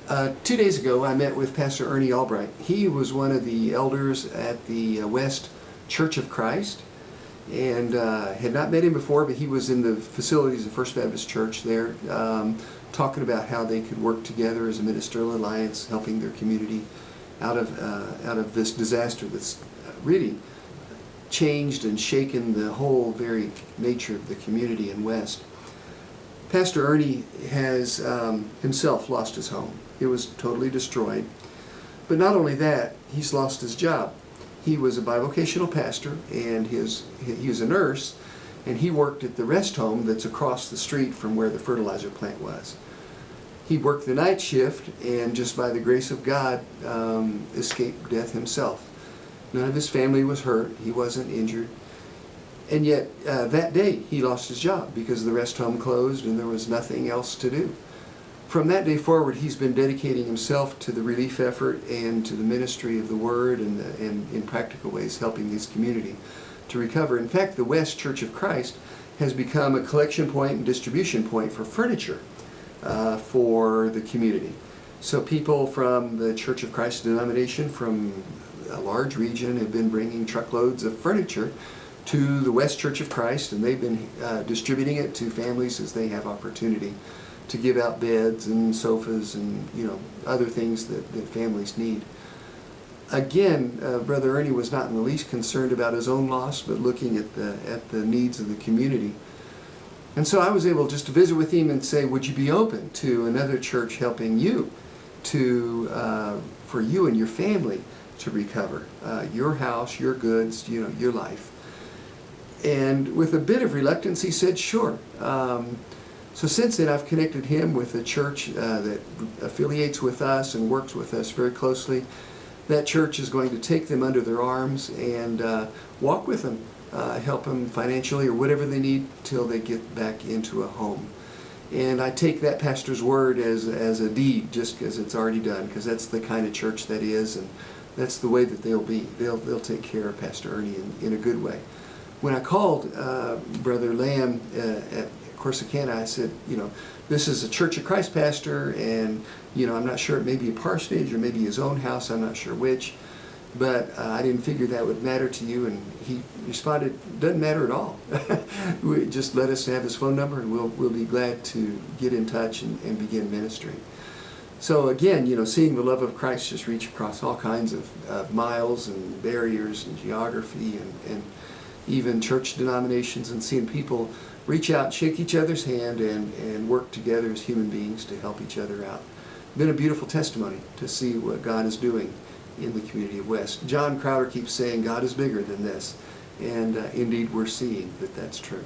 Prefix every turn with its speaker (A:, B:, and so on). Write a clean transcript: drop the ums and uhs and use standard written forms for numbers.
A: 2 days ago, I met with Pastor Ernie Albright. He was one of the elders at the West Church of Christ, and had not met him before, but he was in the facilities of First Baptist Church there, talking about how they could work together as a ministerial alliance, helping their community out of this disaster that's really changed and shaken the whole very nature of the community in West. Pastor Ernie has himself lost his home. It was totally destroyed. But not only that, he's lost his job. He was a bivocational pastor, and he was a nurse, and he worked at the rest home that's across the street from where the fertilizer plant was. He worked the night shift, and just by the grace of God, escaped death himself. None of his family was hurt. He wasn't injured. And yet, that day, he lost his job because the rest home closed and there was nothing else to do. From that day forward, he's been dedicating himself to the relief effort and to the ministry of the Word, and in practical ways helping his community to recover. In fact, the West Church of Christ has become a collection point and distribution point for furniture for the community. So people from the Church of Christ denomination from a large region have been bringing truckloads of furniture to the West Church of Christ, and they've been distributing it to families as they have opportunity to give out beds and sofas and other things that families need. Again, Brother Ernie was not in the least concerned about his own loss, but looking at the needs of the community. And so I was able just to visit with him and say, would you be open to another church helping you for you and your family to recover your house, your goods, your life? And with a bit of reluctance, he said, sure. So since then, I've connected him with a church that affiliates with us and works with us very closely. That church is going to take them under their arms and walk with them, help them financially or whatever they need till they get back into a home. And I take that pastor's word as a deed, just because it's already done, because that's the kind of church that is, and that's the way that they'll be. They'll take care of Pastor Ernie in a good way. When I called Brother Lamb at Corsicana, I said, this is a Church of Christ pastor, and I'm not sure, it may be a parsonage or maybe his own house, I'm not sure which, but I didn't figure that would matter to you. And he responded, doesn't matter at all. Just let us have his phone number, and we'll be glad to get in touch and begin ministering. So again, seeing the love of Christ just reach across all kinds of miles and barriers and geography and even church denominations, and seeing people reach out, shake each other's hand, and work together as human beings to help each other out. Been a beautiful testimony to see what God is doing in the community of West. John Crowder keeps saying God is bigger than this, and indeed we're seeing that that's true.